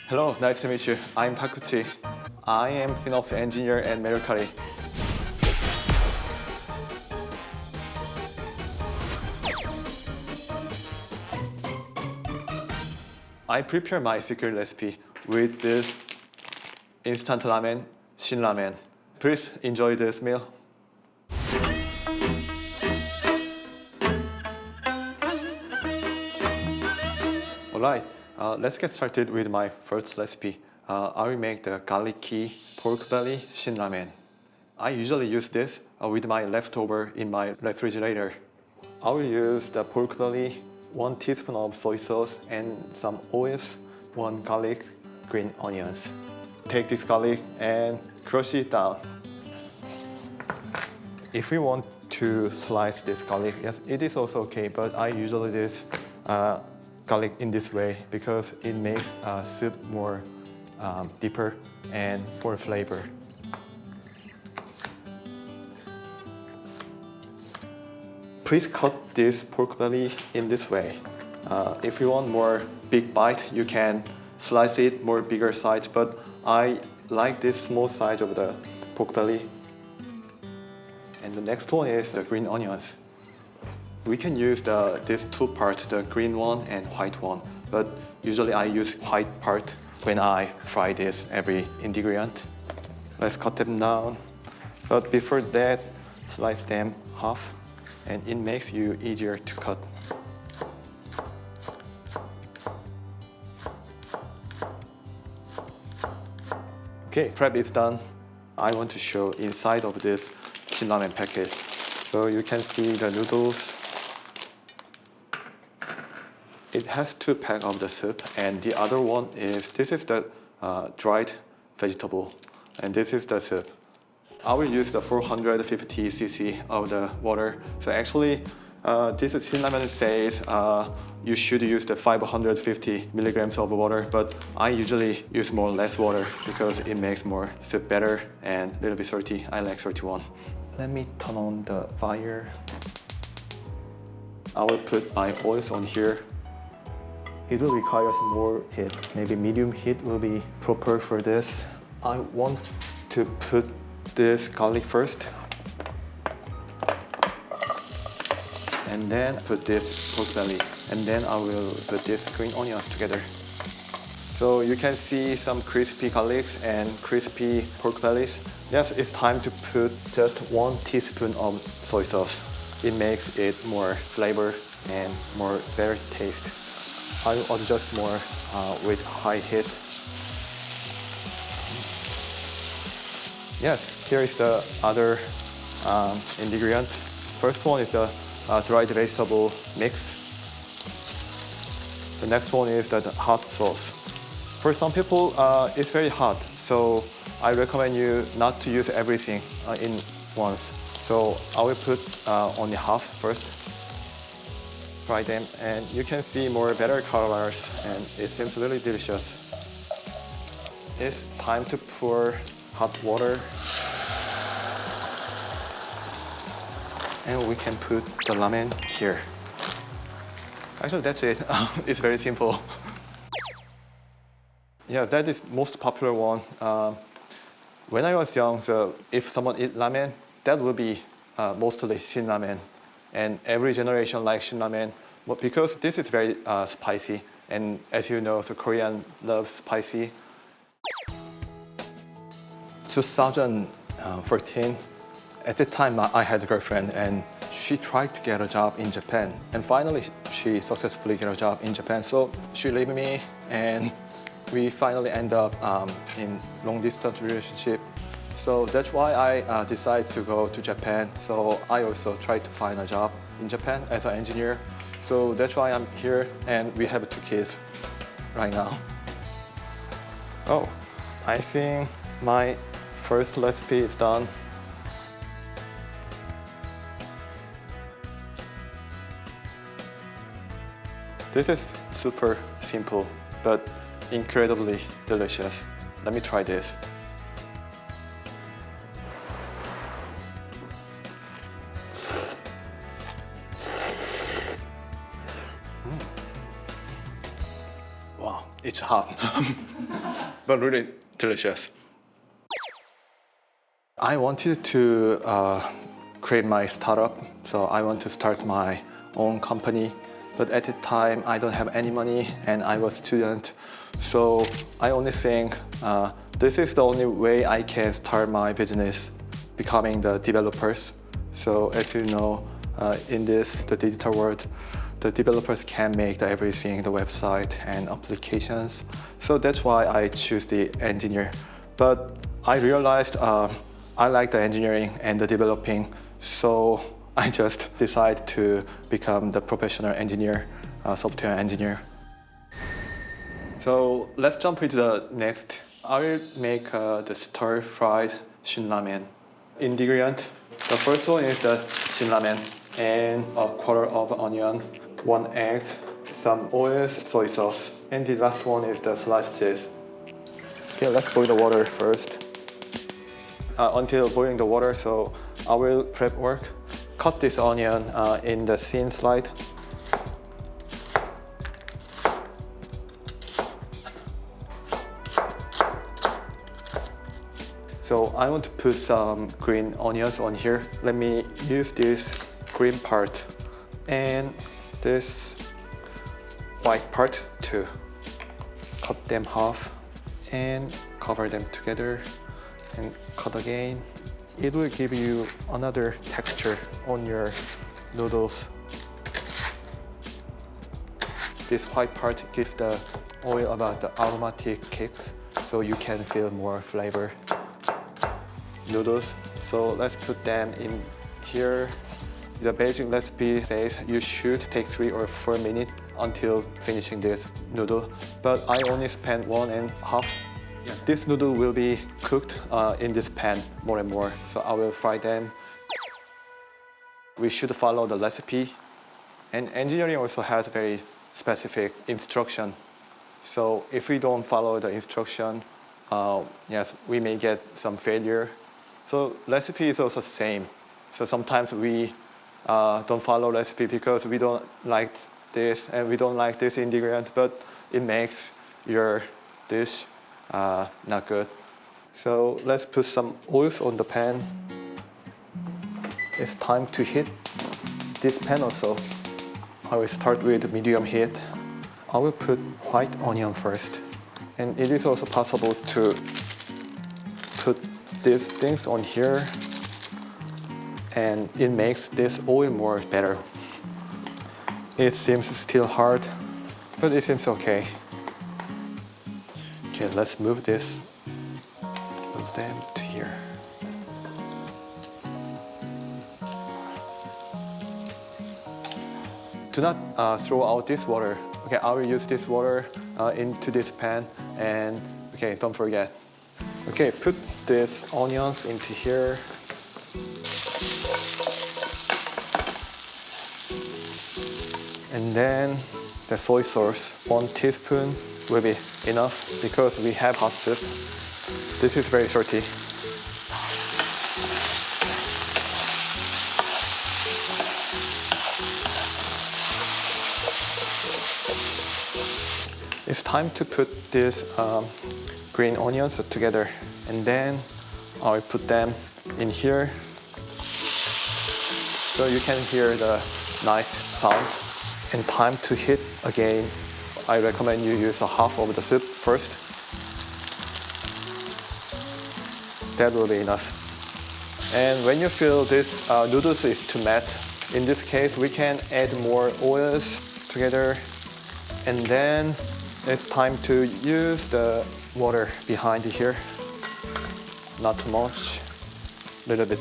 Hello, nice to meet you. I'm Pakuchi. I am FinOps engineer at Mercari. I prepare my secret recipe with this instant ramen, Shin Ramen. Please enjoy this meal. Alright, let's get started with my first recipe. I will make the garlicky pork belly Shin Ramen. I usually use this with my leftover in my refrigerator. I will use the pork belly, 1 teaspoon of soy sauce and some olives, 1 garlic, green onions. Take this garlic and crush it down. If we want to slice this garlic, yes, it is also okay, but I usually use garlic in this way because it makes soup more deeper and more flavor. Please cut this pork belly in this way. If you want more big bite, you can slice it more bigger size, but I like this small size of the pork belly. And the next one is the green onions. We can use these two parts, the green one and white one, but usually I use white part when I fry this every ingredient. Let's cut them down. But before that, slice them half, and it makes you easier to cut. Okay, prep is done. I want to show inside of this Shin Ramen package. So you can see the noodles. It has 2 packs of the soup, and the other one is, this is the dried vegetable, and this is the soup. I will use the 450 cc of the water. So actually, this Shin Ramen says you should use the 550 milligrams of water, but I usually use more less water because it makes more soup better and a little bit salty. I like salty one. Let me turn on the fire. I will put my oils on here. It will require some more heat. Maybe medium heat will be proper for this. I want to put this garlic first. And then put this pork belly. And then I will put this green onions together. So you can see some crispy garlics and crispy pork bellies. Yes, it's time to put just 1 teaspoon of soy sauce. It makes it more flavor and more better taste. I will adjust more with high heat. Yes, here is the other ingredient. First one is the dried vegetable mix. The next one is the hot sauce. For some people, it's very hot, so I recommend you not to use everything in once. So I will put only half first. Fry them, and you can see more better colors, and it seems really delicious. It's time to pour hot water, and we can put the ramen here. Actually, that's it. It's very simple. Yeah, that is most popular one. When I was young, so if someone eat ramen, that would be mostly Shin Ramen. And every generation likes Shin Ramen, but because this is very spicy, and as you know, the Korean loves spicy. 2014, at the time I had a girlfriend, and she tried to get a job in Japan, and finally she successfully got a job in Japan. So she left me, and we finally end up in long distance relationship. So that's why I decided to go to Japan. So I also tried to find a job in Japan as an engineer. So that's why I'm here, and we have 2 kids right now. Oh, I think my first recipe is done. This is super simple, but incredibly delicious. Let me try this. Wow, it's hot, but really delicious. I wanted to create my startup, so I want to start my own company. But at the time, I don't have any money and I was a student. So I only think this is the only way I can start my business, becoming the developers. So as you know, in the digital world, the developers can make everything, the website and applications. So that's why I choose the engineer. But I realized I like the engineering and the developing, so I just decided to become the professional engineer, software engineer. So let's jump into the next. I will make the stir-fried Shin Ramen. Ingredient, the first one is the Shin Ramen and a quarter of onion, 1 egg, some oil, soy sauce, and the last one is the sliced cheese. Okay, let's boil the water first. Until boiling the water, so I will prep work. Cut this onion in the thin slice. So I want to put some green onions on here. Let me use this green part and this white part to cut them half and cover them together. And cut again. It will give you another texture on your noodles. This white part gives the oil about the aromatic kicks, so you can feel more flavor. Noodles, so let's put them in here. The basic recipe says you should take 3 or 4 minutes until finishing this noodle, but I only spent 1.5. Yes, this noodle will be cooked in this pan more and more, so I will fry them. We should follow the recipe, and engineering also has very specific instruction. So if we don't follow the instruction, yes, we may get some failure. So recipe is also same. So sometimes we don't follow recipe because we don't like this and we don't like this ingredient, but it makes your dish not good. So let's put some oils on the pan. It's time to heat this pan also. I will start with medium heat. I will put white onion first. And it is also possible to put these things on here, and it makes this oil more better. It seems still hard, but it seems okay. Okay, let's move this. Move them to here. Do not throw out this water. Okay, I will use this water into this pan, and okay, don't forget. Okay, put these onions into here. And then the soy sauce, 1 teaspoon will be enough because we have hot soup. This is very salty. It's time to put these green onions together, and then I will put them in here so you can hear the nice sounds. And time to heat again. I recommend you use a half of the soup first. That will be enough. And when you feel this noodles is too matte, in this case we can add more oils together, and then it's time to use the water behind here. Not too much, a little bit.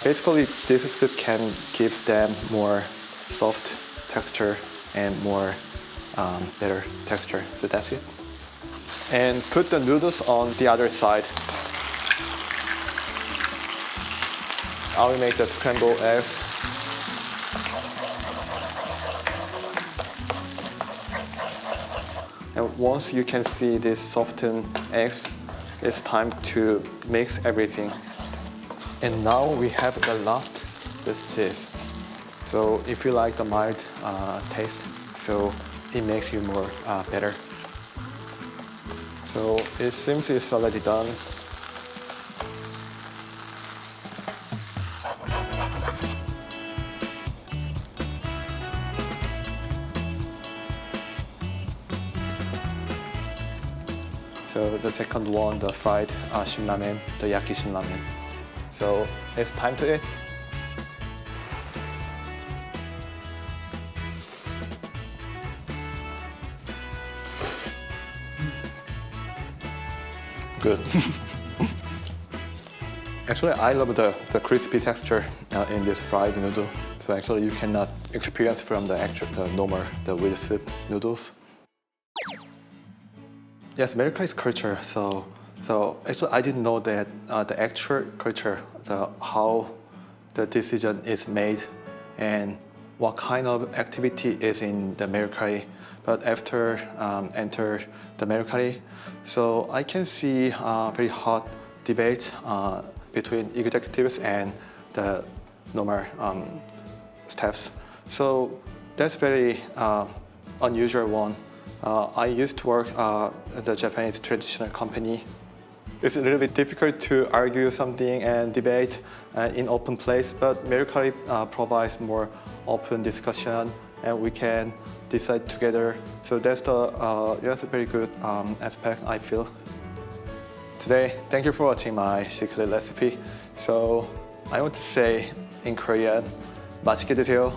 Basically, this soup can give them more soft texture and more better texture. So that's it. And put the noodles on the other side. I will make the scrambled eggs. And once you can see these softened eggs, it's time to mix everything. And now we have the last this cheese. So if you like the mild taste, so it makes you more better. So it seems it's already done. So the second one, the fried Shin Ramen, the Yaki Shin Ramen. So it's time to eat. Good. Actually, I love the crispy texture in this fried noodle. So actually, you cannot experience from the normal, the with soup noodles. Yes, Mercari's culture. So actually, I didn't know that the actual culture, how the decision is made, and what kind of activity is in the Mercari. But after enter the Mercari, so I can see very hot debate between executives and the normal staffs. So that's very unusual one. I used to work at the Japanese traditional company. It's a little bit difficult to argue something and debate in open place, but Mercari provides more open discussion, and we can decide together. So that's a very good aspect, I feel. Today, thank you for watching my secret recipe. So I want to say in Korean, 맛있게 드세요.